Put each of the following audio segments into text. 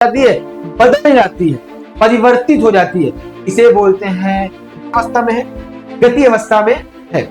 जाती है, बदल जाती है, परिवर्तित हो जाती है, इसे बोलते हैं अवस्था में है, गति अवस्था में है।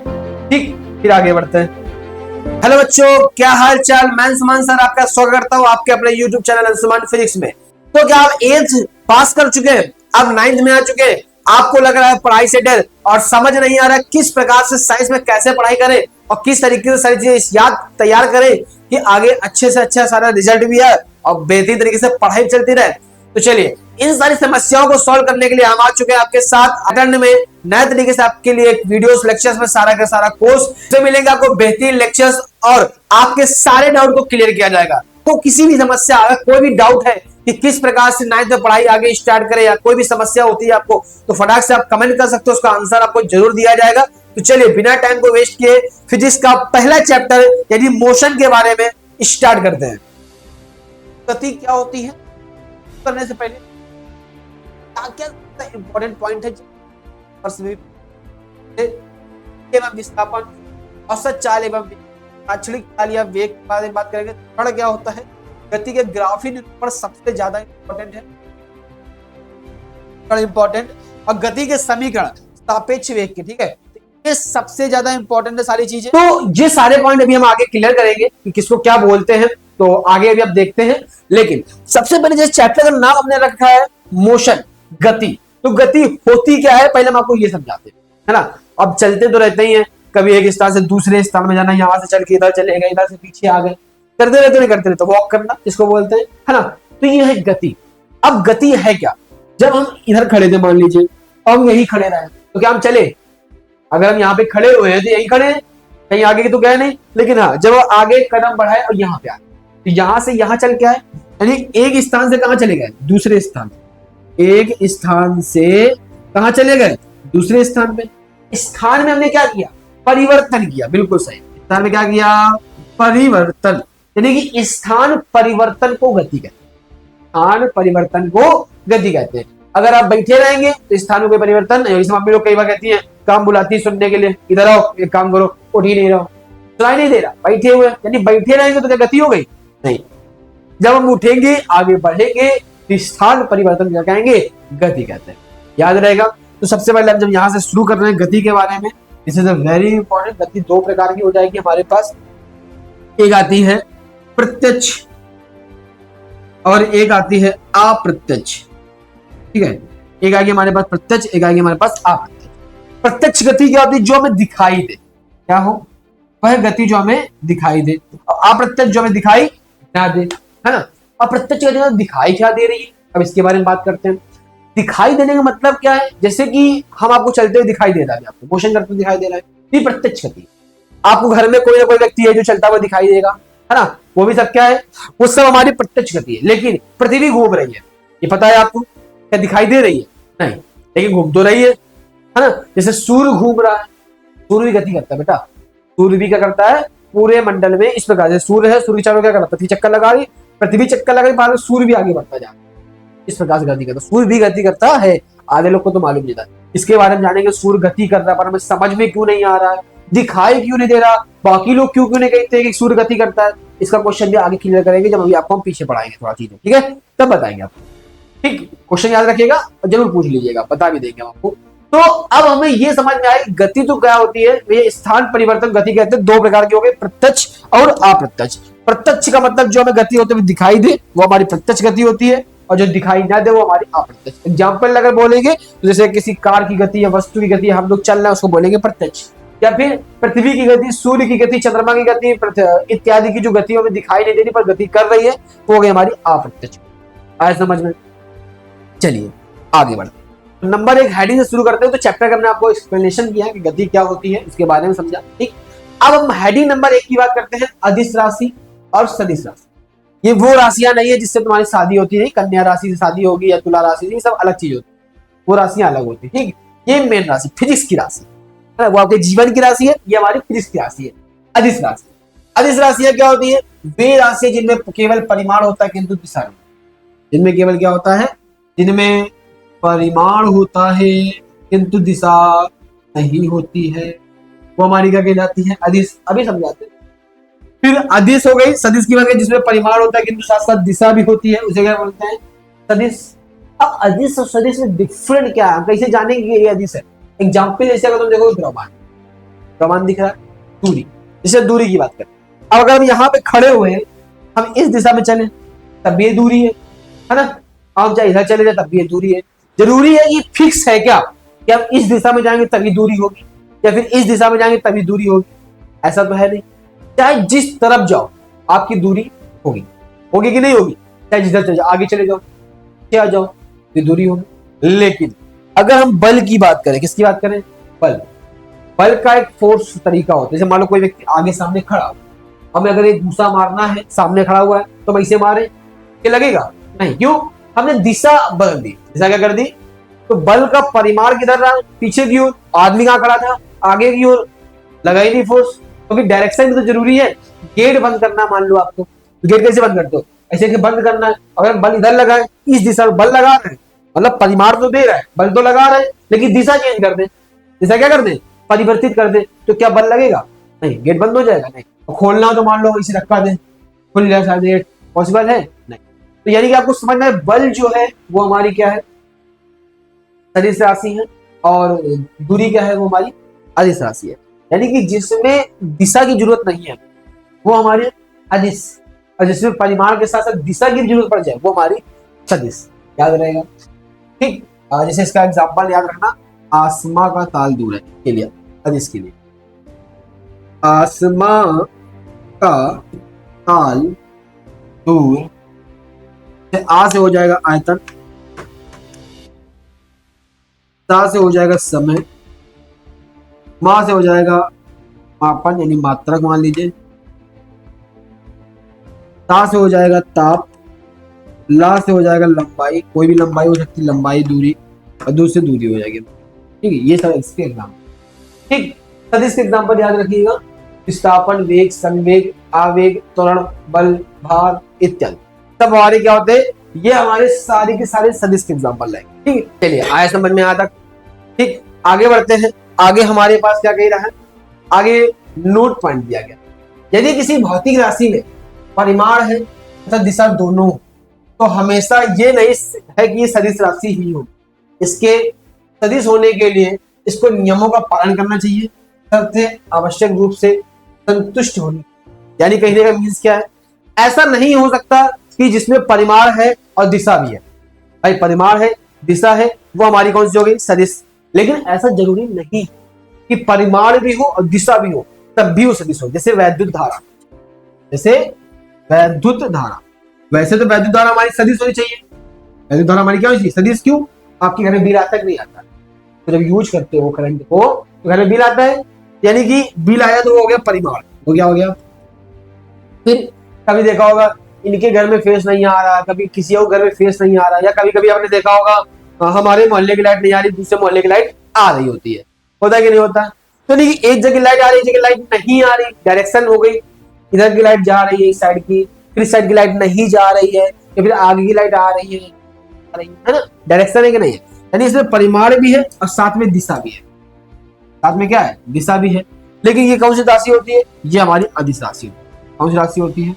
ठीक, फिर आगे बढ़ते हैं। हेलो बच्चों, क्या हाल चाल? मैं अंशुमान सर आपका स्वागत करता हूं आपके अपने YouTube चैनल अंशुमान फिजिक्स में। तो क्या आप 8th पास कर चुके हैं, अब 9th में आ चुके हैं, आपको लग रहा है पढ़ाई से डर और समझ नहीं आ रहा किस प्रकार से साइंस में कैसे पढ़ाई करें और किस तरीके से सारी चीजें याद तैयार करें कि आगे अच्छे से अच्छा सारा रिजल्ट भी है और बेहतरीन तरीके से पढ़ाई चलती रहे। तो चलिए, इन सारी समस्याओं को सॉल्व करने के लिए हम आ चुके हैं आपके साथ अटेंड में नए तरीके से आपके लिए वीडियोस लेक्चर्स में सारा का सारा कोर्स से मिलेगा आपको बेहतरीन लेक्चर्स और आपके सारे डाउट को क्लियर किया जाएगा। तो किसी भी समस्या, अगर कोई भी डाउट है कि किस प्रकार से 9th में पढ़ाई आगे स्टार्ट करें या कोई भी समस्या होती है आपको, तो फटाक से आप कमेंट कर सकते हो, उसका आंसर आपको जरूर दिया जाएगा। तो चलिए बिना टाइम को वेस्ट किए फिजिक्स का पहला चैप्टर यानी मोशन के बारे में स्टार्ट करते हैं। गति क्या होती है करने से पहले क्या इंपॉर्टेंट पॉइंट है एवं विस्थापन, औसत चाल एवं आंचलिक चाल या वेग के बारे में बात करेंगे। थोड़ा क्या होता है, गति के ग्राफी निरूपण सबसे ज्यादा इंपॉर्टेंट है, इंपॉर्टेंट, और गति के समीकरण सापेक्ष वेग के, ठीक है, ये सबसे ज्यादा इंपॉर्टेंट है सारी चीजें। तो ये सारे पॉइंट अभी हम आगे क्लियर करेंगे कि किसको क्या बोलते हैं, तो आगे अभी आप देखते हैं। लेकिन सबसे पहले जिस चैप्टर का नाम हमने रखा है मोशन, गति, तो गति होती क्या है पहले हम आपको ये समझाते हैं, है ना। अब चलते तो रहते ही हैं, कभी एक स्थान से दूसरे स्थान में जाना, यहां से चल के इधर चले गए, इधर से पीछे आ गए, करते रहते नहीं करते रहते, वॉक करना इसको बोलते हैं, है ना। तो ये है गति। अब गति है क्या, जब हम इधर खड़े थे मान लीजिए और हम यही खड़े रहे तो क्या हम चले? अगर हम यहाँ पे खड़े हुए हैं तो यही खड़े हैं, कहीं आगे की तो गए नहीं। लेकिन हाँ, जब आगे कदम बढ़ाए और यहाँ पे आए तो यहां से यहां चल के आए, यानी एक स्थान से कहां चले गए? दूसरे स्थान। एक स्थान से कहां चले गए? दूसरे स्थान पे। स्थान में हमने क्या किया? परिवर्तन किया, बिल्कुल सही। स्थान में क्या किया? परिवर्तन, यानी कि स्थान परिवर्तन को गति कहते हैं। स्थान परिवर्तन को गति कहते हैं। अगर आप बैठे रहेंगे तो स्थान में कोई परिवर्तन नहीं। जैसे मम्मी लोग कई बार कहती हैं, काम बुलाती है सुनने के लिए, इधर आओ एक काम करो, उठ ही नहीं रहा, सुनाई नहीं दे रहा, बैठे हुए, यानी बैठे रहेंगे तो क्या गति हो गई? नहीं। जब हम उठेंगे आगे बढ़ेंगे तो स्थान परिवर्तन क्या कहेंगे? गति कहते हैं। याद रहेगा। तो सबसे पहले हम जब यहां से शुरू कर रहे हैं गति के बारे में, this is a very important. गति दो प्रकार की हो जाएगी हमारे पास, एक आती है प्रत्यक्ष और एक आती है अप्रत्यक्ष, ठीक है। एक आएगी हमारे पास प्रत्यक्ष, एक आएगी हमारे पास अप्रत्यक्ष। प्रत्यक्ष गति क्या होती है? जो हमें दिखाई दे, क्या हो? वह गति जो हमें दिखाई दे, और अप्रत्यक्ष जो हमें दिखाई ना दे, है ना। अप्रत्यक्ष गति दिखाई क्या दे रही है, अब इसके बारे में बात करते हैं। दिखाई देने का मतलब क्या है? जैसे कि हम आपको चलते हुए दिखाई दे रहा है, आपको मोशन करते हुए दिखाई दे रहा है, ये प्रत्यक्ष गति। आपको घर में कोई ना कोई व्यक्ति है जो चलता हुआ दिखाई देगा, है ना, वो भी सब क्या है? वो सब हमारी प्रत्यक्ष गति है। लेकिन पृथ्वी घूम रही है, ये पता है आपको, क्या दिखाई दे रही है? नहीं, लेकिन घूम तो रही है ना। जैसे सूर्य घूम रहा है, सूर्य भी गति करता है बेटा। सूर्य भी क्या करता है? पूरे मंडल में इस प्रकार से सूर्य है, सूर्य चारों क्या कर रहा है? पृथ्वी चक्कर लगा रही, पृथ्वी चक्कर लगा रही, बाद में सूर्य भी आगे बढ़ता जा रहा है, इस प्रकार से गति करता है। सूर्य भी गति करता है, आधे लोग को तो मालूम नहीं था। इसके बारे में जानेंगे, सूर्य गति कर रहा है पर हमें समझ में क्यों नहीं आ रहा है, दिखाई क्यों नहीं दे रहा, बाकी लोग क्यों क्यों नहीं कहते कि सूर्य गति करता है। इसका क्वेश्चन भी आगे क्लियर करेंगे, जब अभी आपको हम पीछे पढ़ाएंगे थोड़ा चीजें, ठीक है, तब बताएंगे आपको। ठीक, क्वेश्चन याद रखिएगा और जरूर पूछ लीजिएगा, बता भी देंगे आपको। तो अब हमें यह समझ में आई गति तो क्या होती है, ये स्थान परिवर्तन गति कहते हैं। दो प्रकार की हो गई, प्रत्यक्ष और अप्रत्यक्ष। प्रत्यक्ष का मतलब जो हमें गति होती है दिखाई दे, वो हमारी प्रत्यक्ष गति होती है, और जो दिखाई ना दे वो हमारी अप्रत्यक्ष। एग्जाम्पल अगर बोलेंगे तो जैसे किसी कार की गति या वस्तु की गति, हम लोग चल रहे हैं, उसको बोलेंगे प्रत्यक्ष। या फिर पृथ्वी की गति, सूर्य की गति, चंद्रमा की गति इत्यादि की जो गति हमें दिखाई नहीं दे रही पर गति कर रही है, वो हो गई हमारी अप्रत्यक्ष। आया समझ में? चलिए आगे बढ़ते। नंबर एक हेडिंग से शुरू करते हैं। तो चैप्टर का हमने आपको एक्सप्लेनेशन किया है कि गति क्या होती है, इसके बारे में समझा, ठीक। अब हम हेडिंग नंबर 1 की बात करते हैं, अदिश राशि और सदिश राशि। ये वो राशियां नहीं है जिससे तुम्हारी शादी होती है, कन्या राशि से शादी होगी या तुला राशि से, ये सब अलग चीज होती है, वो राशियां अलग होती है, ठीक। ये मेन राशि फिजिक्स की राशि है, वो आपके जीवन की राशि है, ये हमारी फिजिक्स की राशि है, अदिश राशि। अदिश राशियां क्या होती है? वे राशि जिनमें केवल परिमाण होता है किंतु दिशा नहीं, जिनमें केवल क्या होता है? जिनमें परिमाण होता है किंतु दिशा नहीं होती है, वो हमारी क्या कहलाती है? अदिश। अभी समझाते हैं। फिर अदिश हो गई, सदिश की बात है जिसमें परिमाण होता है किंतु साथ साथ दिशा भी होती है, उसे क्या बोलते हैं? सदिश। अब अदिश और सदिश में डिफरेंट क्या है, कैसे जानेंगे ये अदिश है? एग्जाम्पल जैसे अगर तुम देखो द्रव्यमान, द्रव्यमान दिख रहा है, दूरी, जैसे दूरी की बात करें, अब अगर हम यहाँ पे खड़े हुए हैं, हम इस दिशा में चले तब भी ये दूरी है ना, हम चाहे इधर चले जाए तब भी ये दूरी है। जरूरी है ये फिक्स है क्या कि हम इस दिशा में जाएंगे तभी दूरी होगी या फिर इस दिशा में जाएंगे तभी दूरी होगी? ऐसा तो है नहीं, चाहे जिस तरफ जाओ आपकी दूरी होगी, होगी कि नहीं होगी? चाहे जिधर चले जाओ, आगे चले जाओ, क्या जाओ, ये दूरी होगी। लेकिन अगर हम बल की बात करें, किसकी बात करें? बल। बल का एक फोर्स तरीका होता है, जैसे मान लो कोई व्यक्ति आगे सामने खड़ा हो, हमें अगर एक घूसा मारना है, सामने खड़ा हुआ है, तो हम इसे मारे, क्या लगेगा? नहीं। क्यों? हमने दिशा बदल दी। दिशा क्या कर दी? तो बल का परिमाण किधर रहा? पीछे की ओर। आदमी कहां खड़ा था? आगे की ओर। लगा ही नहीं फोर्स, क्योंकि डायरेक्शन भी तो जरूरी है। गेट बंद करना, मान लो आपको, गेट कैसे बंद करते हो? ऐसे कि बंद करना है, अगर बल इधर लगा है, इस दिशा में बल लगा रहे हैं, मतलब परिमाण तो दे रहा है, बल तो लगा रहे हैं, लेकिन दिशा चेंज कर दे, दिशा क्या कर दे? परिवर्तित कर दे, तो क्या बल लगेगा? नहीं, गेट बंद हो जाएगा। नहीं। तो खोलना तो मान लो इसे रखा दे, खुल जाए शायद, गेट पॉसिबल है? नहीं। तो यानी कि आपको समझना है बल जो है वो हमारी क्या है? सदिश राशि है, और दूरी क्या है? वो हमारी अदिश राशि है। यानी कि जिसमें दिशा की जरूरत नहीं है वो हमारी अदिश, और जिसमें परिमाण के साथ साथ दिशा की जरूरत पड़ जाए वो हमारी सदिश। याद रहेगा, ठीक। जैसे इसका एग्जांपल याद रखना, आसमां का ताल दूर है के लिए, अदिश के लिए, आसमां का ताल दूर, आ से हो जाएगा आयतन, ता से हो जाएगा समय, मां से हो जाएगा मापन यानी मात्रक मान लीजिए, ता से हो जाएगा ताप, ला से हो जाएगा लंबाई, कोई भी लंबाई हो सकती है, लंबाई दूरी, और दूर से दूरी हो जाएगी। ठीक है, ये सब इसके एग्जाम्पल। ठीक, सदिश के एग्जाम्पल याद रखिएगा, विस्थापन, वेग, संवेग, आवेग, त्वरण, बल, भार इत्यादि। तब हमारे क्या होते हैं? ये हमारे सारे के सारे सदिश के एग्जाम्पल है। ठीक है, चलिए आया समझ में आता। ठीक, आगे बढ़ते हैं। आगे हमारे पास क्या कह रहा है? आगे नोट पॉइंट दिया गया, यदि किसी भौतिक राशि में परिमाण है तथा दिशा दोनों, तो हमेशा ये नहीं है कि ये सदिश राशि ही हो। इसके सदिश होने के लिए इसको नियमों का पालन करना चाहिए, सबसे आवश्यक रूप से संतुष्ट होनी। यानी कहने का मीन्स क्या है? ऐसा नहीं हो सकता कि जिसमें परिमाण है और दिशा भी है। भाई परिमाण है, दिशा है, वो हमारी कौन सी हो गई? सदिश। लेकिन ऐसा जरूरी नहीं कि परिमाण भी हो और दिशा भी हो तब भी वो सदिश हो। जैसे वैद्युत धारा, जैसे वैद्युत धारा, वैसे तो वैद्युत धारा हमारी सदिश होनी चाहिए। वैद्युत धारा हमारी क्या होनी चाहिए? सदिश। क्यों? आपके घर में बिल आता नहीं आता? तो जब यूज करते हो करंट को तो घर में बिल आता है, यानी कि बिल आया तो वो हो गया परिमाण, वो क्या हो गया? फिर कभी देखा होगा इनके घर में फेस नहीं आ रहा, कभी किसी और घर में फेस नहीं आ रहा, या कभी कभी आपने देखा होगा हमारे मोहल्ले की लाइट नहीं आ रही, दूसरे मोहल्ले की लाइट आ रही होती है। होता है कि नहीं होता? तो नहीं, एक जगह लाइट आ रही, एक जगह लाइट नहीं आ रही, डायरेक्शन हो गई, इधर की लाइट जा रही है इस साइड की, फिर इस साइड की लाइट नहीं जा रही है, या फिर आगे की लाइट आ रही है ना? डायरेक्शन है कि नहीं है? यानी इसमें परिमाण भी है और साथ में दिशा भी है। साथ में क्या है? दिशा भी है। लेकिन ये कौन सी राशि होती है? ये हमारी अदिश राशि होती है। कौन सी राशि होती है?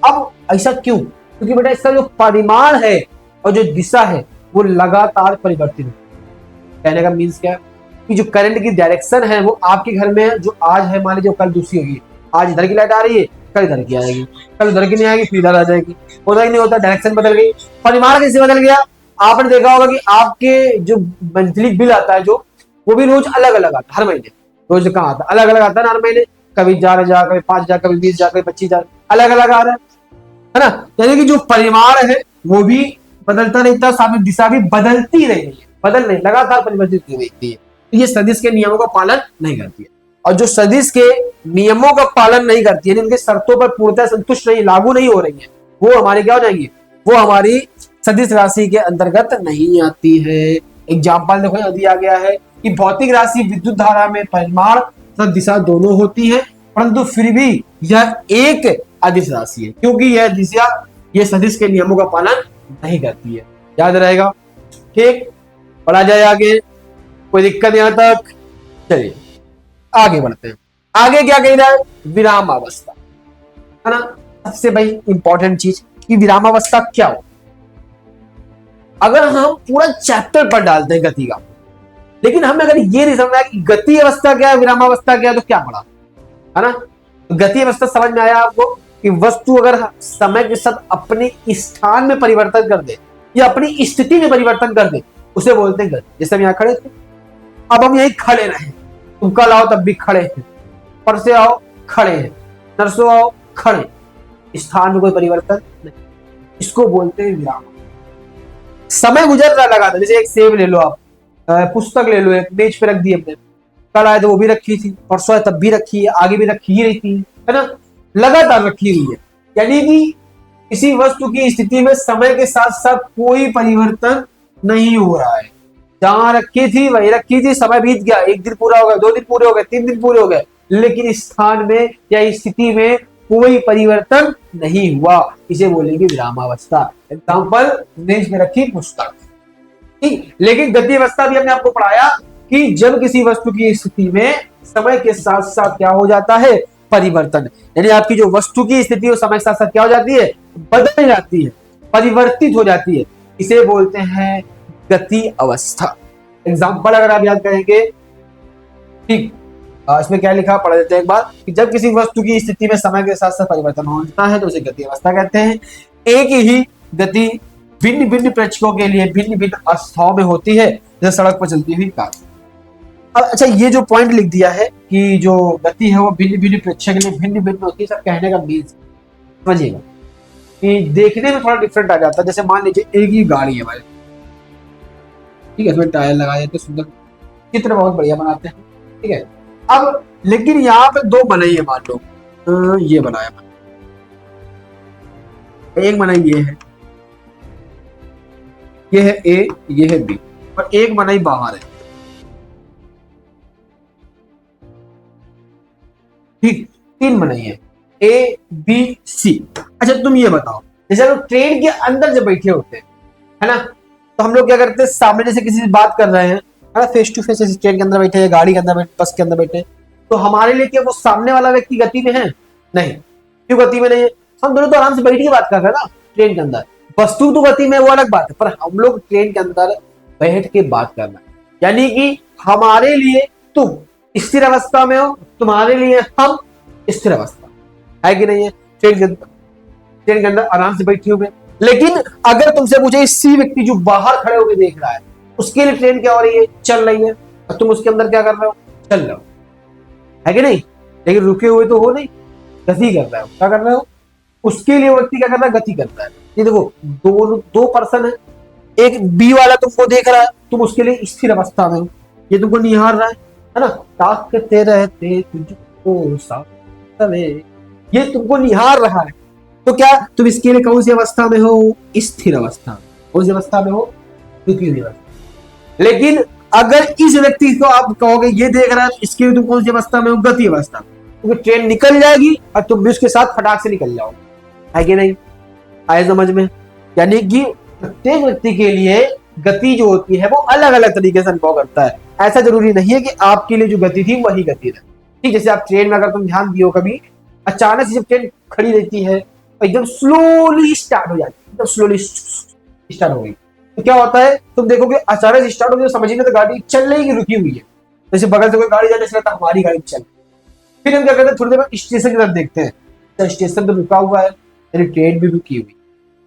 अब ऐसा क्यों? क्योंकि बेटा इसका जो परिमाण है और जो दिशा है वो लगातार परिवर्तित है। कहने का मीन्स क्या है? कि जो करंट की डायरेक्शन है वो आपके घर में जो आज है, मान लीजिए कल दूसरी होगी। आज इधर की लाइट आ रही है, कल इधर की आएगी, कल उधर की नहीं आएगी, फिर इधर आ जाएगी। होता ही नहीं होता? डायरेक्शन बदल गई, परिमाण कैसे बदल गया? आपने देखा होगा कि आपके जो मंथली बिल आता है जो, वो भी रोज अलग अलग आता है, हर महीने रोज कहाँ आता है? अलग अलग आता है ना हर महीने। कभी 4,000, कभी 5,000, कभी 20,000, कभी 25,000, अलग अलग आ रहा है ना? यानी कि जो परिमाण है वो भी बदलता रहता है, साथ में दिशा भी बदलती रही है, बदल नहीं, लगातार परिवर्तित होती रहती है। तो ये सदिश के नियमों का पालन नहीं करती है, और जो सदिश के नियमों का पालन नहीं करती है, उनके शर्तों पर पूर्णतः संतुष्ट नहीं, लागू नहीं हो रही है, वो हमारे क्या हो जाएंगे? वो हमारी सदिश राशि के अंतर्गत नहीं आती है। एग्जाम्पल देखो यहाँ दिया गया है कि भौतिक राशि विद्युत धारा में परिमाण तथा दिशा दोनों होती है, परंतु फिर भी यह एक अदिश राशि है, क्योंकि यह दिशा ये सदिश के नियमों का पालन नहीं करती है। याद रहेगा? ठीक, पढ़ा जाए आगे, कोई दिक्कत यहां तक? चलिए आगे बढ़ते हैं। आगे क्या कह रहा है? विराम अवस्था, है ना? सबसे भाई इंपॉर्टेंट चीज कि विराम अवस्था क्या हो। अगर हम पूरा चैप्टर पढ़ डालते हैं गति का, लेकिन हमें अगर ये नहीं समझ आया कि गति अवस्था क्या है, विरामावस्था क्या है, तो क्या पढ़ा, है ना। गति अवस्था समझ में आया आपको कि वस्तु अगर समय के साथ अपने स्थान में परिवर्तन कर दे या अपनी स्थिति में परिवर्तन कर दे, उसे बोलते हैं गति। जैसे हम यहाँ खड़े थे, अब हम यही खड़े रहे, तुम कल आओ तब भी खड़े हैं, परसे आओ खड़े हैं, नरसों आओ खड़े, स्थान में कोई परिवर्तन नहीं, इसको बोलते हैं विराम। समय गुजर रहा लगा था, जैसे एक सेब ले लो आप, पुस्तक ले लो, एक मेज पे रख दी अपने, कल आए तो वो भी रखी थी, परसों आए तब भी रखी है, आगे भी रखी ही रहती है ना, लगातार रखी हुई है। यानी कि किसी वस्तु की स्थिति में समय के साथ साथ कोई परिवर्तन नहीं हो रहा है, जहां रखी थी वही रखी थी, समय बीत गया, एक दिन पूरा हो गया, 2 दिन पूरे हो गए, 3 दिन पूरे हो गए, लेकिन स्थान में या स्थिति में कोई परिवर्तन नहीं हुआ, इसे बोलेंगे विरामावस्था। एग्जाम्पल, मेज में रखी पुस्तक, ठीक। लेकिन गति अवस्था भी हमने आपको पढ़ाया कि जब किसी वस्तु की स्थिति में समय के साथ साथ क्या हो जाता है, परिवर्तन, यानी आपकी जो वस्तु की स्थिति है समय के साथ साथ क्या हो जाती है, बदल जाती है, परिवर्तित हो जाती है, इसे बोलते हैं गति अवस्था। एग्जाम्पल अगर आप याद करेंगे, ठीक, इसमें क्या लिखा पढ़ देते हैं एक बार, कि जब किसी वस्तु की स्थिति में समय के साथ साथ परिवर्तन होता है तो उसे गति अवस्था कहते हैं। एक ही गति भिन्न भिन्न प्रेक्षकों के लिए भिन्न भिन्न अवस्थाओं में होती है, जैसे सड़क पर चलती हुई कार। अब अच्छा, ये जो पॉइंट लिख दिया है कि जो गति है वो भिन्न भिन्न प्रेक्षक के लिए भिन्न भिन्न होती है, सब कहने का मीन समझिएगा कि देखने में थोड़ा डिफरेंट आ जाता है। जैसे मान लीजिए एक ही गाड़ी है हमारे, ठीक है, इसमें टायर लगाए जाते, सुंदर चित्र बहुत बढ़िया बनाते हैं, ठीक है। अब लेकिन यहाँ पे 2 बनाई है, मान लो ये बनाया, एक बनाई ये है ए, ये है बी, और एक बनाई बाहर है, ठीक, 3 बनाई है, ए बी सी। अच्छा तुम ये बताओ, जैसे लोग ट्रेन के अंदर जब बैठे होते हैं, है ना, तो हम लोग क्या करते हैं, सामने से किसी से बात कर रहे हैं, है ना, फेस टू फेस, ट्रेन के अंदर बैठे हैं, गाड़ी के अंदर बैठे, बस के अंदर बैठे, तो हमारे लिए क्या वो सामने वाला व्यक्ति गति में है? नहीं। क्यों गति में नहीं है? हम दोनों तो आराम से बैठ के बात कर रहे हैं ना ट्रेन के अंदर, वस्तु तो गति में वो अलग बात है, पर हम लोग ट्रेन के अंदर बैठ के बात करना, यानी कि हमारे लिए तुम स्थिर अवस्था में हो, तुम्हारे लिए हम स्थिर अवस्था है कि नहीं है, ट्रेन के अंदर आराम से बैठे हुए। लेकिन अगर तुमसे पूछे सी व्यक्ति जो बाहर खड़े होकर देख रहा है, उसके लिए ट्रेन क्या हो रही है, चल रही है, और तुम उसके अंदर क्या कर रहे हो, चल रहे हो, है कि नहीं। लेकिन रुके हुए तो हो नहीं, गति कर रहे हो, क्या कर रहे हो, उसके लिए व्यक्ति क्या कर रहा है, गति करता है। ये देखो, दो पर्सन है, एक बी वाला तुमको देख रहा है, तुम उसके लिए स्थिर अवस्था में हो, ये तुमको निहार रहा है ना, ताकते रहते तुझको सामने, ये तुमको निहार रहा है, तो क्या तुम इसके लिए कौन सी अवस्था में हो, स्थिर अवस्था। कौन सी अवस्था में हो, रुकी हुई अवस्था। लेकिन अगर इस व्यक्ति को आप कहोगे ये देख रहा है, इसके लिए तुम कौन सी अवस्था में हो, गति अवस्था, क्योंकि ट्रेन निकल जाएगी और तुम भी उसके साथ फटाक से निकल जाओगे, है कि नहीं, आए समझ में। यानी कि प्रत्येक व्यक्ति के लिए गति जो होती है वो अलग अलग तरीके से अनुभव करता है। ऐसा जरूरी नहीं है कि आपके लिए जो गति थी वही गति है, ठीक। जैसे आप ट्रेन में अगर तुम ध्यान दियो, कभी अचानक से जब ट्रेन खड़ी रहती है एकदम स्लोली स्टार्ट हो जाती है, एकदम स्लोली स्टार्ट हो गई, तो क्या होता है, तुम देखोगे अचानक से स्टार्ट हो गई, समझ नहीं तो गाड़ी चल रही है रुकी हुई है, जैसे बगल से कोई गाड़ी जाती है, हमारी गाड़ी चल। फिर हम क्या करते हैं, थोड़ी देर स्टेशन की तरफ देखते हैं, तो स्टेशन पे रुका हुआ है, यानी ट्रेन भी रुकी हुई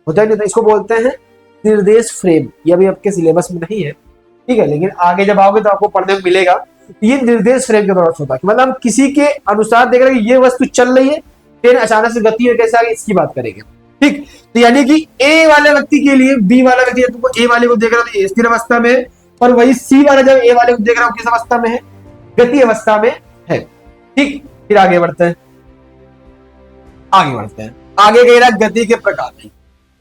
होता है, नहीं तो इसको बोलते हैं निर्देश फ्रेम। ये अभी आपके सिलेबस में नहीं है, ठीक है, लेकिन आगे जब आओगे तो आपको पढ़ने में मिलेगा। ये निर्देश फ्रेम के दौरान होता है कि मतलब हम किसी के अनुसार देख रहे हैं कि ये वस्तु चल रही है, ट्रेन अचानक से गति में कैसे आ गई, इसकी बात करेंगे, ठीक। तो यानी कि ए वाले व्यक्ति के लिए बी वाला व्यक्ति, तुमको ए वाले को देख रहा हो स्थिर अवस्था में है, और वही सी वाला जब ए वाले को देख रहा हो किस अवस्था में है, गति अवस्था में है, ठीक। फिर आगे बढ़ते हैं, आगे कह रहा गति के प्रकार नहीं।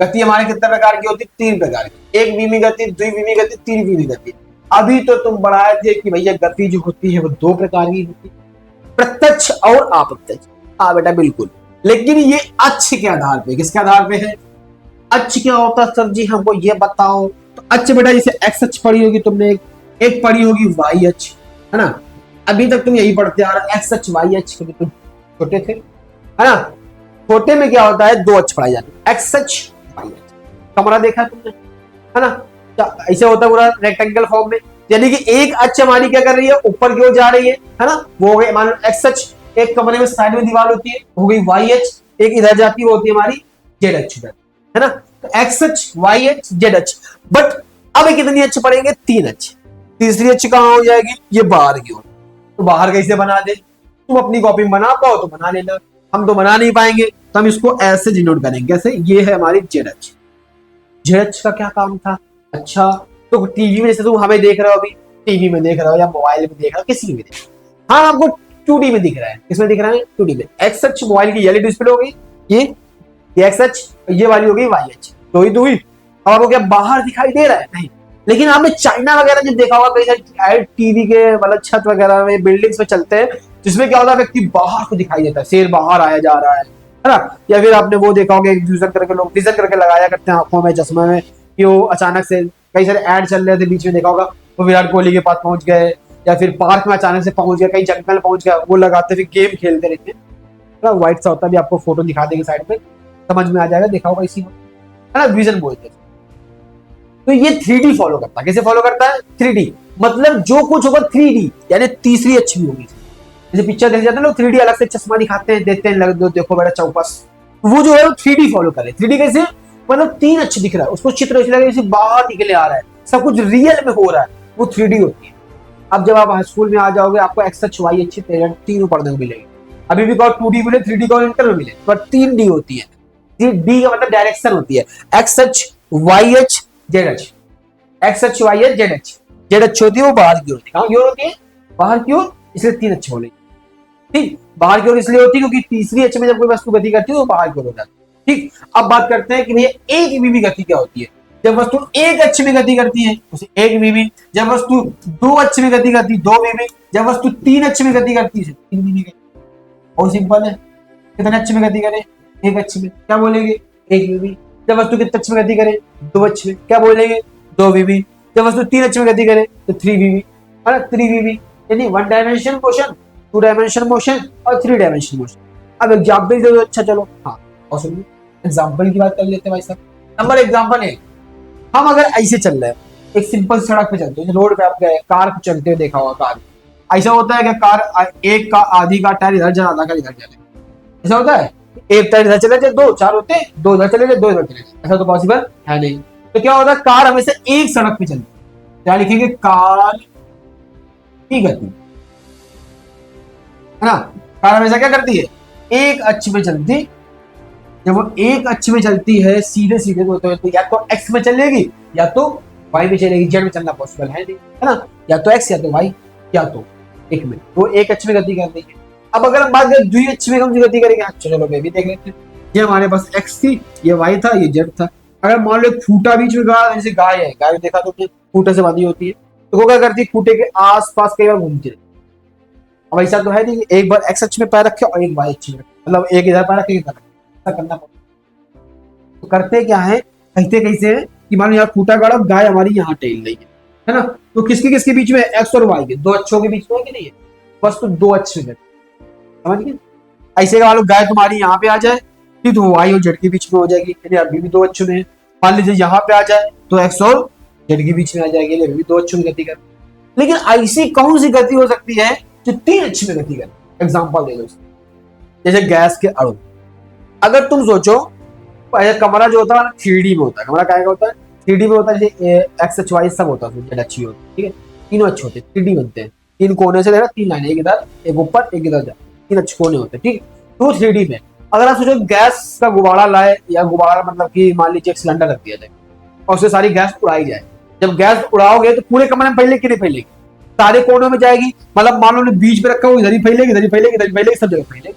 गति हमारे कितने प्रकार की होती, 3 प्रकार की, एक विमी गति, द्विविमी गति, 3 विमी गति। अभी तो तुम बढ़ाए थे कि भैया गति जो होती है वो 2 प्रकार की होती है, प्रत्यक्ष और अप्रत्यक्ष। हाँ बेटा बिल्कुल, लेकिन ये अक्ष के आधार पे, किसके आधार पे है, अक्ष क्या होता है सर जी हमको ये बताओ। तो अक्ष बेटा जैसे एक्स अक्ष पढ़ी होगी तुमने, एक पढ़ी होगी वाई अक्ष, है ना, अभी तक तुम यही पढ़ते आ रहे, एक्स अक्ष वाई अक्ष, क्योंकि तुम छोटे थे, है ना। छोटे में क्या होता है, 2 अक्ष पढ़ाई जाती है, एक्स अक्ष वाई अक्ष। कमरा देखा तुमने, है ना, ऐसे होता है पूरा रेक्टेंगल फॉर्म में, यानी कि एक अक्ष हमारी क्या कर रही है, ऊपर की ओर जा रही है ना, वो हो गई मान लो एक्स अक्ष, एक कमरे में साइड में दीवार होती है हो गई वाई अक्ष, एक इधर जाती है वो होती है हमारी जेड अक्ष, है ना। तो एक्स अक्ष, वाई अक्ष, जेड अक्ष। बट अब कितनी अक्ष पड़ेंगे, 3 अक्ष। तीसरी अक्ष कहां हो जाएगी, ये बाहर की ओर। तो बाहर कैसे बना दे, तुम अपनी कॉपी में बना पाओ तो बना लेना, हम तो बना नहीं पाएंगे, तो हम इसको ऐसे डिनोट करेंगे, कैसे, ये है हमारी जेड अक्ष। जेड अक्ष का क्या काम था, अच्छा तो टीवी में जैसे तुम हमें देख रहे हो, अभी टीवी में देख रहे हो या मोबाइल में देख रहे हो, किसी में देख रहे हो, हाँ आपको 2D में दिख रहा है, किसमें दिख रहा है, 2D में। एक्स अक्ष मोबाइल की एलईडी डिस्प्ले हो गई, ये एक्स अक्ष, ये वाली हो गई वाई अक्ष, दो ही। अब आपको क्या बाहर दिखाई दे रहा है, नहीं। लेकिन आपने चाइना वगैरह जब देखा होगा, कई सारे टीवी के मतलब छत वगैरह में, बिल्डिंग्स में चलते हैं, जिसमें क्या होता है, व्यक्ति बाहर को दिखाई देता है, शेर बाहर आया जा रहा है ना। या फिर आपने वो देखा होगा, विजन करके लोग विजन करके लगाया करते हैं आंखों में, चश्मे में, कि वो अचानक से कई सारे ऐड चल रहे थे बीच में, देखा होगा, वो विराट कोहली के पास पहुंच गए, या फिर पार्क में अचानक से पहुंच गए, कहीं जंगल में पहुंच गया, वो लगाते फिर गेम खेलते रहते हैं, व्हाइट सा होता है, भी आपको फोटो दिखा देंगे साइड में, समझ में आ जाएगा, देखा होगा इसी में, है ना, विजन बोलते हैं। तो ये 3D फॉलो करता है, कैसे फॉलो करता है, 3D मतलब जो कुछ होगा 3D, यानी तीसरी अच्छी भी होगी। जैसे पिक्चर देख जाते हैं लोग 3D अलग से चश्मा दिखाते हैं, देते हैं, लग दो देखो बेटा चौकस, वो जो है वो 3D फॉलो करे। 3D कैसे, मतलब 3 अच्छी दिख रहा है उसको, चित्र ऐसे लगे जैसे बाहर निकले आ रहा है, सब कुछ रियल में हो रहा है, वो 3D होती है। अब जब आप हाई स्कूल में आ जाओगे, आपको एक्स अक्ष वाई अक्ष तीनों पढ़ने को मिलेगी। अभी भी कहो 2D मिले, 3D कहो इंटर में मिले, पर 3D होती है। डी का मतलब डायरेक्शन होती है, एक्स अक्ष, वाई अक्ष, जेड अक्ष, एक्स अक्ष, वाई अक्ष, जेड अक्ष। जेड अक्ष होती है वो बाहर की ओर होती है, कहां की ओर होती है, बाहर की ओर, इसलिए 3 अक्ष बोलेंगे, ठीक। बाहर की ओर इसलिए होती है क्योंकि तीसरी अक्ष में जब कोई वस्तु गति करती है तो बाहर की ओर हो जाती है, ठीक। अब बात करते हैं कि भैया एक मीमी गति क्या होती है। जब वस्तु एक अक्ष में गति करती है उसे एक मीमी, जब वस्तु 2 अक्ष में गति करती है 2 मीमी, जब वस्तु 3 अक्ष में गति करती है 3 मीमी। और सिंपल है, कितने अक्ष में गति करे, एक अक्ष में, क्या बोलेंगे, एक मीमी। जब वस्तु कितने अक्ष में गति करे, 2 अक्ष में, क्या बोलेंगे, 2 मीमी। जब वस्तु 3 अक्ष में गति करे तो 3 मीमी, है ना, 3 मीमी, यानी 1 डायमेंशन मोशन, 2 डायमेंशन मोशन और 3 डायमेंशन मोशन। अब एग्जाम्पल दे दो, अच्छा चलो, हाँ और सुनिए एग्जाम्पल की बात कर लेते हैं भाई साहब। नंबर एग्जाम्पल है, हम अगर ऐसे चल रहे हैं, एक सिंपल सड़क पे चलते हैं, रोड पे आप गए, कार पे चलते हुए देखा होगा, कार ऐसा होता है कि कार एक का आधी का टायर इधर जा, आधा का इधर चले, ऐसा होता है, एक टायर इधर चले जाए, 2 4 होते हैं, 2 इधर चले जाए, 2 इधर चले जाए, ऐसा तो पॉसिबल है नहीं। तो क्या होता है, कार हमेशा एक सड़क पे चलती है, क्या लिखेंगे, कार की गति, है ना। कार हमेशा क्या करती है, एक अक्ष में चलती, जब वो एक अक्ष में चलती है सीधे सीधे तो या तो एक्स में चलेगी या तो वाई में चलेगी, जेड में चलना पॉसिबल है नहीं, है ना, या तो एक्स या तो वाई या तो एक में, वो एक अक्ष में गति कर रही है। अब अगर हम बात करें द्वि अक्ष में कौन सी गति करेंगे, अच्छा चलो बेबी देख लेते हैं। ये हमारे पास एक्स थी, ये वाई था, ये जेड था। अगर मान लो खूंटा बीच में गाय, जैसे गाय है, गाय देखा तो खूंटे से बांधी होती है, तो वो क्या करती है, खूंटे के आस पास कई बार घूमती है। अब ऐसा तो है नहीं, एक बार एक्स अक्ष में पैर रखे और एक वाई अक्ष में, मतलब एक इधर पैर रखे, इधर करना पड़ता। तो करते क्या है, कहते कैसे है कि मान लो यहाँ खूंटा गाड़ा, गाय हमारी यहाँ टेल रही है ना, तो किसके किसके बीच में, एक्स और वाई के, 2 अक्षों के बीच में है कि नहीं है, बस तो 2 अक्ष में, समझ गए। ऐसे मान लो गाय तुम्हारी यहाँ पे आ जाए, ठीक, तो वाई और जेड के बीच में हो जाएगी, यानी अभी भी 2 अक्षों में है। मान लीजिए यहाँ पे आ जाए तो एक्स और जेड के बीच में आ जाएगी, अभी भी 2 अक्षों में गति कर। लेकिन ऐसी कौन सी गति हो सकती है जो 3 अक्ष में गति करे, एग्जाम्पल दे दो, जैसे गैस के अणु। अगर तुम सोचो कमरा जो होता है 3D में होता है, कमरा क्या होता है, 3D में होता है, जैसे एक्स अक्ष वाई सब होता है, जेड अच्छी होती है, ठीक है, तीनों अच्छे होते हैं, 3D बनते हैं, 3 कोने से देखा, 3 लाइन, एक इधर एक ऊपर एक इधर जा, 3 अच्छे कोने होते हैं, ठीक। तो 3D में अगर आप सोचो गैस का गुब्बारा लाए, या गुब्बारा मतलब कि मान लीजिए एक सिलेंडर रख दिया जाए और उससे सारी गैस उड़ाई जाए, जब गैस उड़ाओगे तो पूरे कमरे में फैलेगी कि नहीं फैलेगी, सारे कोनों में जाएगी, मतलब मान लो बीच में रखा हो, इधर ही फैलेगी, इधर ही फैलेगी, इधर ही फैलेगी, सब जगह फैलेगी,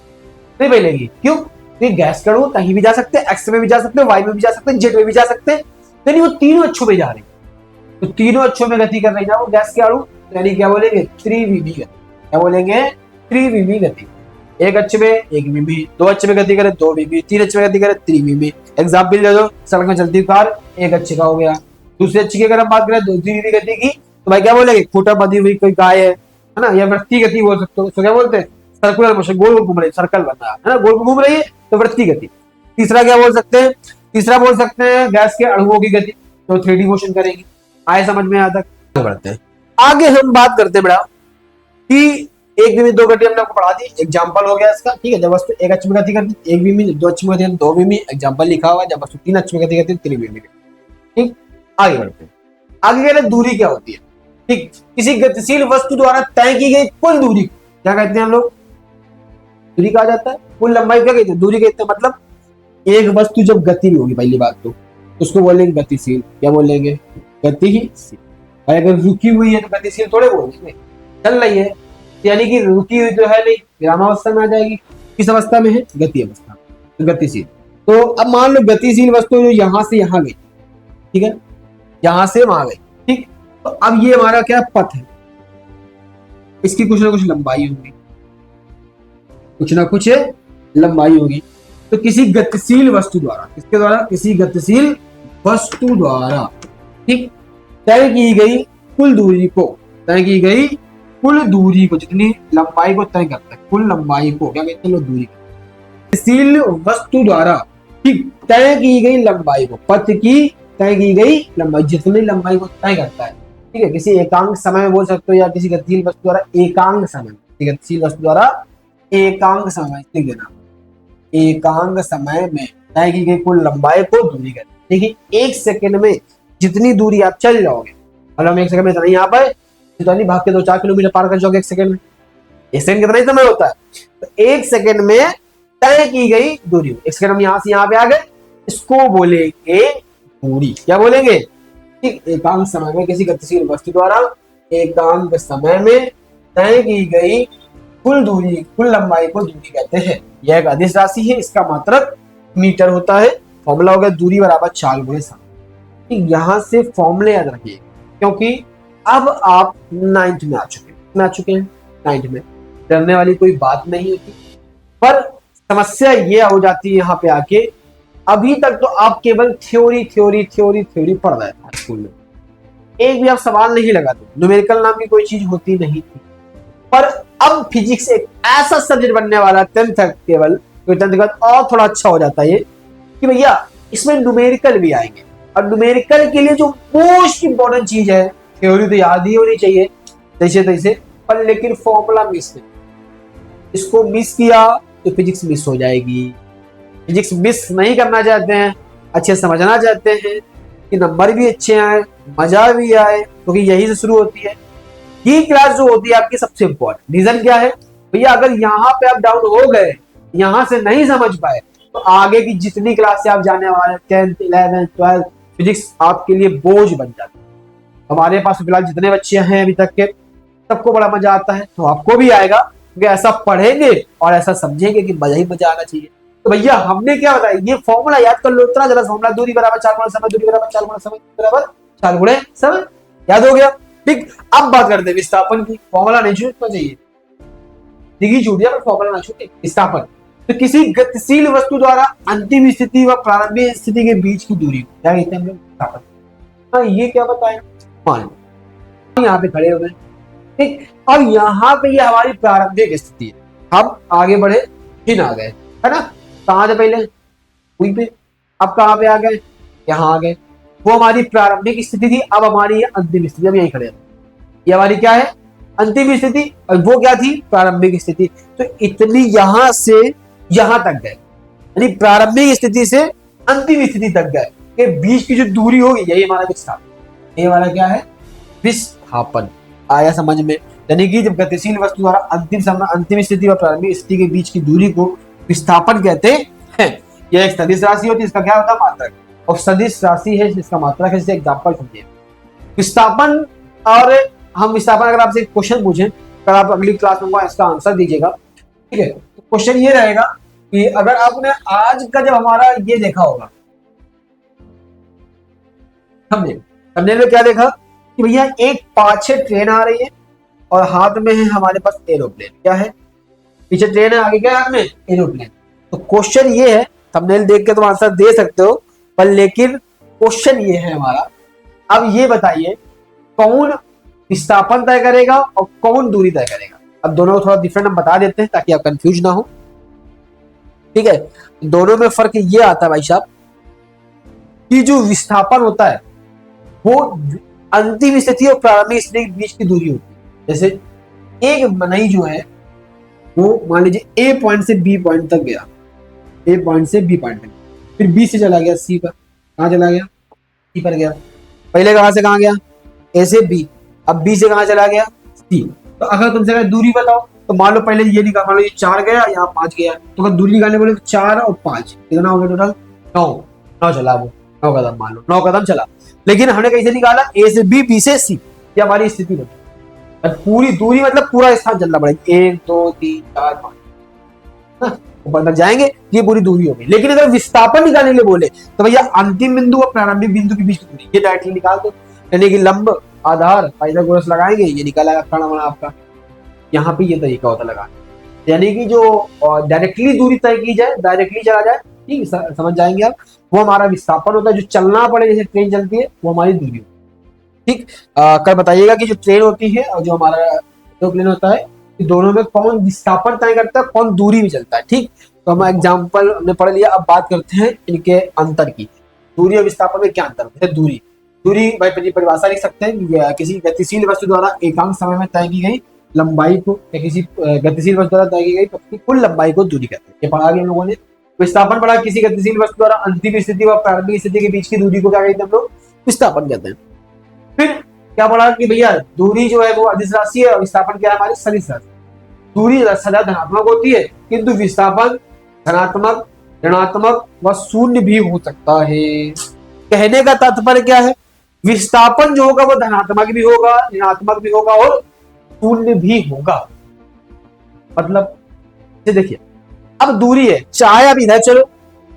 नहीं फैलेगी, क्यों, तो गैस के अणु कहीं भी जा सकते हैं, एक्स में भी जा सकते हैं, वाई में भी जा सकते हैं, जेड में भी जा सकते हैं, यानी वो तीनों अक्षों में जा रही है, तो तीनों अक्षों में गति कर रही है वो गैस के अणु, यानी क्या बोलेंगे, त्रिविमी गति, क्या बोलेंगे, त्रिविमी गति। एक अक्ष में एक मिमी, 2 अक्ष में गति करे 2 मिमी, 3 अक्ष में गति करे 3 मिमी। एग्जाम्पल दे दो, सड़क में चलती कार एक अक्ष का हो गया। दूसरे अक्ष की अगर हम बात करें 2 मिमी गति की, तो भाई क्या बोलेंगे, खूंटा बंधी हुई कोई गाय है ना, या वृत्तीय गति बोल सकते हो, तो क्या बोलते हैं, सर्कुलर मोशन, गोल गोल घूम रही है, सर्कल बन रहा है ना, गोल घूम रही है तो वृत्तीय गति। तीसरा क्या बोल सकते हैं, तीसरा बोल सकते हैं गैस के अणुओं की गति, तो 3D मोशन करेगी, आए समझ में आता? आगे बढ़ते हैं। आगे हम बात करते हैं बेटा कि एक बीमी दो गति हमने आपको पढ़ा दी, एग्जांपल हो गया इसका, ठीक है। जब वस्तु एक अक्ष में गति करती एक बीमी, दो अक्ष में गति दो बीमी, एग्जांपल लिखा हुआ है। जब वस्तु तीन अक्ष में गति करती है त्रिबीमी, ठीक। आगे बढ़ते हैं। आगे कह रहे हैं दूरी क्या होती है, ठीक। किसी गतिशील वस्तु द्वारा तय की गई कुल दूरी क्या कहते हैं हम लोग? दूरी कहा जाता है। कुल लंबाई क्या कहते हैं? दूरी कहते हैं। मतलब एक वस्तु जब गति में होगी, पहली बात तो उसको बोलेंगे गतिशील। क्या बोलेंगे? गतिशील। और अगर रुकी हुई है तो गतिशील थोड़े बोलेंगे, चल रही है, यानी कि रुकी हुई तो है नहीं, विरामावस्था में आ जाएगी। किस अवस्था में है? गति अवस्था, तो गतिशील। तो अब मान लो गतिशील वस्तु जो यहां से यहां गई, ठीक है, यहां से वहां गई, ठीक। तो अब ये हमारा क्या पथ है, इसकी कुछ ना कुछ लंबाई होगी, कुछ ना कुछ लंबाई होगी। तो किसी गतिशील वस्तु द्वारा, किसके द्वारा? किसी गतिशील वस्तु द्वारा, ठीक, तय की गई कुल दूरी को, तय की गई कुल दूरी को, जितनी लंबाई को तय करता है, कुल लंबाई को क्या कहते हैं लोग? दूरी। गतिशील वस्तु द्वारा, ठीक, तय की गई लंबाई को, पथ की तय की गई लंबाई, जितनी लंबाई को तय करता है, ठीक है। किसी एकांक समय में बोल सकते हो, या किसी गतिशील वस्तु द्वारा एकांक समय, गतिशील वस्तु द्वारा एकांक समय, लिख देना, एकांक समय में तय की गई कुल लंबाई को दूरी कहते हैं। देखिए एक सेकंड में जितनी दूरी आप चल जाओगे, मतलब हम एक सेकंड में इतना यहाँ पर जितनी भाग के 2-4 किलोमीटर पार कर जाओगे एक सेकंड में। एक सेकंड कितना ही समय होता है? तो एक सेकंड में तय की गई दूरी, एक सेकंड हम यहाँ से यहाँ पे आ गए, इसको बोलेंगे दूरी। क्या बोलेंगे? ठीक, एकांक समय में किसी गतिशील वस्तु द्वारा एकांक समय में तय की गई कुल दूरी, कुल लंबाई को दूरी कहते हैं। यह एक अदिश राशि है, इसका मात्रक मीटर होता है। फॉर्मूला होगा दूरी बराबर 4 गुणे समय। यहां से फॉर्मूले याद रखिए, क्योंकि अब आप 9th में आ चुके हैं, 9th में डरने वाली कोई बात नहीं होती। पर समस्या यह हो जाती है यहाँ पे आके, अभी तक तो आप केवल थ्योरी पढ़ रहे थे स्कूल में, एक भी आप सवाल नहीं लगाते, न्यूमेरिकल नाम की कोई चीज होती नहीं थी। पर अब फिजिक्स एक ऐसा सब्जेक्ट बनने वाला 10th तक, केवल 10th के बाद और थोड़ा अच्छा हो जाता है कि भैया इसमें न्यूमेरिकल भी आएंगे। और न्यूमेरिकल के लिए जो मोस्ट इंपॉर्टेंट चीज है, थ्योरी तो याद ही होनी चाहिए जैसे तैसे, पर लेकिन फॉर्मूला मिस नहीं, इसको मिस किया तो फिजिक्स मिस हो जाएगी। फिजिक्स मिस नहीं करना चाहते हैं, अच्छे समझना चाहते हैं कि नंबर भी अच्छे आए, मजा भी आए, क्योंकि यही से शुरू होती है। ये क्लास जो होती है आपकी सबसे इंपॉर्टेंट। रीजन क्या है भैया? अगर यहाँ पे आप डाउन हो गए, यहाँ से नहीं समझ पाए, तो आगे की जितनी क्लास से आप जाने वाले 10th 11th 12th फिजिक्स आपके लिए बोझ बन जाती है। हमारे पास फिलहाल जितने बच्चे हैं अभी तक के, सबको बड़ा मजा आता है, तो आपको भी आएगा, क्योंकि ऐसा पढ़ेंगे और ऐसा समझेंगे कि मजा ही मजा आना चाहिए। तो भैया हमने क्या बताया, ये फॉर्मूला याद कर लो, इतना जरा फॉर्मूला, दूरी बराबर 4 गुणा समय, दूरी बराबर 4 गुणा समय, बराबर 4 गुणे समय, याद हो गया? ठीक। अब बात करते हैं विस्थापन की। फॉर्मूला नहीं छूटना चाहिए, डिग्री छूट गया पर फॉर्मूला ना छूटे। विस्थापन तो किसी गतिशील वस्तु द्वारा अंतिम स्थिति व प्रारंभिक स्थिति के बीच की दूरी क्या कहते हैं हम लोग? विस्थापन। हाँ, ये क्या बताएं? मान लो यहाँ पे खड़े हो गए, ठीक, और यहाँ पे ये हमारी प्रारंभिक स्थिति है। हम आगे बढ़े, फिर आ गए, है ना? कहाँ थे पहले? वहीं पे। अब कहाँ पे आ गए? यहाँ आ गए। वो हमारी प्रारंभिक स्थिति थी, अब हमारी अंतिम स्थिति। अब यहीं खड़े हैं, ये हमारी क्या है? अंतिम स्थिति, और वो क्या थी? प्रारंभिक स्थिति। तो इतनी यहां से यहां तक गए, यानी प्रारंभिक स्थिति से अंतिम स्थिति तक गए, के बीच की जो दूरी होगी यही हमारा विस्थापन। ये हमारा क्या है? विस्थापन। आया समझ में? यानी कि जब गतिशील वस्तु द्वारा अंतिम स्थिति और प्रारंभिक स्थिति के बीच की दूरी को विस्थापन कहते हैं। यह एक सदिश राशि होती है, इसका क्या होता है? मात्रक। और सदिश राशि है जिसका मात्रक है, जैसे एग्जांपल समझिए विस्थापन। और हम विस्थापन, अगर आपसे क्वेश्चन पूछें, अगर आप अगली क्लास में इसका आंसर दीजिएगा, ठीक है? तो क्वेश्चन ये रहेगा कि अगर आपने आज का जब हमारा ये देखा होगा, हमने में क्या देखा कि भैया एक पाछे ट्रेन आ रही है और हाथ में है हमारे पास एरोप्लेन। क्या है? पीछे ट्रेन है, आगे क्या है हाथ में? एरोप्लेन। तो क्वेश्चन ये है, थंबनेल देख के तुम आंसर दे सकते हो, पर लेकिन क्वेश्चन ये है हमारा, अब ये बताइए कौन विस्थापन तय करेगा और कौन दूरी तय करेगा? अब दोनों को थोड़ा डिफरेंट हम बता देते हैं ताकि आप कंफ्यूज ना हो, ठीक है? दोनों में फर्क ये आता है भाई साहब कि जो विस्थापन होता है वो अंतिम स्थिति और प्रारंभिक स्थिति के बीच की दूरी होती है। जैसे एक मनई जो है वो मान लीजिए ए पॉइंट से बी पॉइंट तक गया, ए पॉइंट से बी पॉइंट तक, फिर बी से चला गया सी पर, कहाँ चला गया, सी पर गया। पहले कहाँ से कहाँ गया, ए से बी, अब बी से कहाँ चला गया, सी। तो अगर तुमसे अगर दूरी बताओ तो मान लो पहले ये निकाल, मान लो ये 4 गया, यहाँ 5 गया, तो अगर दूरी निकालने बोले 4 और 5 कितना हो गया टोटल, 9 चला, वो 9 कदम, मान लो 9 कदम चला। लेकिन हमने कैसे निकाला, ए से बी से सी, ये हमारी स्थिति बनी। पूरी दूरी मतलब पूरा स्थान चलना पड़ेगा, 1 2 3 4 5 ऊपर तक जाएंगे, ये पूरी दूरी होगी। लेकिन अगर विस्थापन निकालने के लिए बोले तो भैया अंतिम बिंदु और प्रारंभिक बिंदु के बीच की दूरी ये डायरेक्टली निकाल दो, यानी कि लंब आधार पाइथागोरस लगाएंगे, ये निकाला आपका। यहाँ पे ये तरीका होता लगा, यानी कि जो डायरेक्टली दूरी तय की जाए, डायरेक्टली चला जाए, ठीक समझ जाएंगे आप, वो हमारा विस्थापन होता है। जो चलना पड़े जैसे ट्रेन चलती है वो हमारी दूरी होती है। ठीक, कल बताइएगा कि जो ट्रेन होती है और जो हमारा एरोप्लेन होता है, दोनों में कौन विस्थापन तय करता है, कौन दूरी में चलता है। ठीक, तो हम एग्जाम्पल हमने पढ़ लिया, अब बात करते हैं इनके अंतर की। दूरी और विस्थापन में क्या अंतर है। दूरी भाई परिभाषा लिख सकते हैं, किसी गतिशील वस्तु द्वारा एकांक समय में तय की गई लंबाई को, या किसी गतिशील वस्तु द्वारा तय की गई कुल लंबाई को दूरी कहते हैं। ये पढ़ा गया हम लोगों ने। विस्थापन पढ़ा, किसी गतिशील वस्तु द्वारा अंतिम स्थिति व प्रारंभिक स्थिति के बीच की दूरी को क्या कहते हैं हम लोग, विस्थापन कहते हैं। फिर क्या पढ़ा कि भैया दूरी जो है वो अदिश राशि है और विस्थापन क्या है हमारी सदिश राशि। दूरी सदा धनात्मक होती है, किंतु विस्थापन धनात्मक, ऋणात्मक व शून्य भी हो सकता है। कहने का तात्पर्य क्या है, विस्थापन जो होगा वो धनात्मक भी होगा, ऋणात्मक भी होगा और शून्य भी होगा। मतलब देखिए, अब दूरी है, चाहे आप इधर चलो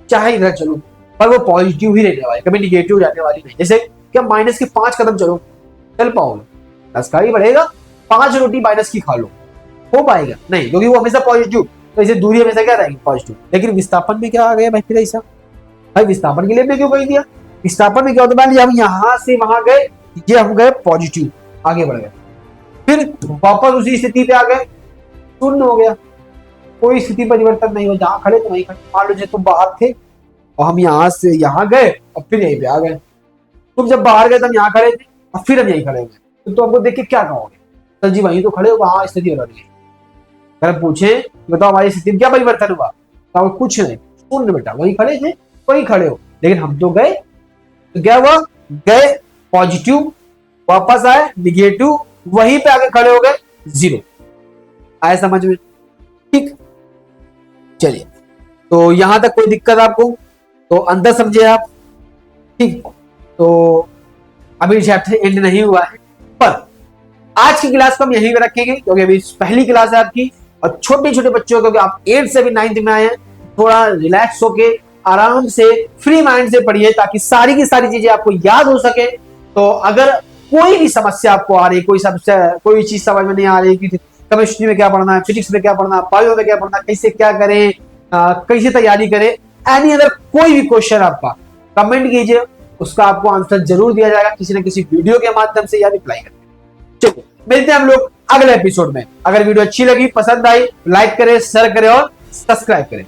चाहे इधर चलो, पर वो पॉजिटिव ही रहने वाली, कभी निगेटिव रहने वाली नहीं। जैसे क्या माइनस के 5 कदम चलो, चल पाओगे, 10 का ही बढ़ेगा, 5 रोटी माइनस की खा लो, हो पाएगा नहीं, क्योंकि वो हमेशा पॉजिटिव। तो इसे दूरी हमेशा क्या रहेगी, पॉजिटिव। लेकिन विस्थापन में क्या आ गया भाई, फिर ऐसा भाई विस्थापन के लिए मैं क्यों कह दिया, विस्थापन में क्या होता है, हम यहां से वहां गए, ये हम गए पॉजिटिव, आगे बढ़ गए, फिर वापस उसी स्थिति पे आ गए, शून्य हो गया, कोई स्थिति परिवर्तन नहीं हो, जहां खड़े तो वहीं खड़े। मान लो तुम बाहर थे और हम यहां से यहां गए और फिर यहीं पे आ गए। तुम जब बाहर गए तब यहाँ खड़े थे और फिर हम यहीं खड़े हुए, तो हमको देख के क्या कहोगे, सर जी वहीं तो खड़े हो, वहां स्थिति बदल गई। अगर पूछे बताओ हमारी स्थिति में क्या परिवर्तन हुआ, तो कुछ नहीं, शून्य बेटा, वहीं खड़े थे वहीं खड़े हो। लेकिन हम तो गए, तो क्या हुआ, गए पॉजिटिव, वापस आए निगेटिव, वहीं पे आगे खड़े हो गए जीरो। आए समझ में, ठीक। चलिए, तो यहां तक कोई दिक्कत आपको, तो अंदर समझे आप, ठीक। तो अभी चैप्टर एंड नहीं हुआ है, पर आज की क्लास को हम यहीं पे रखेंगे, क्योंकि अभी पहली क्लास है आपकी, और छोटे छोटे बच्चों को, आप 8 से भी 9th में आए हैं, थोड़ा रिलैक्स होके आराम से फ्री माइंड से पढ़िए, ताकि सारी की सारी चीजें आपको याद हो सके। तो अगर कोई भी समस्या आपको आ रही, कोई चीज समझ में नहीं आ रही कि केमिस्ट्री में क्या पढ़ना है, फिजिक्स में क्या पढ़ना है, बायो में क्या पढ़ना है, कैसे क्या करें, कैसे तैयारी करें, एनी अदर कोई भी क्वेश्चन आपका, कमेंट कीजिए, उसका आपको आंसर जरूर दिया जाएगा किसी न किसी वीडियो के माध्यम से या रिप्लाई करके। चलिए, मिलते हैं हम लोग अगले एपिसोड में। अगर वीडियो अच्छी लगी, पसंद आई, लाइक करें, शेयर करें और सब्सक्राइब करें।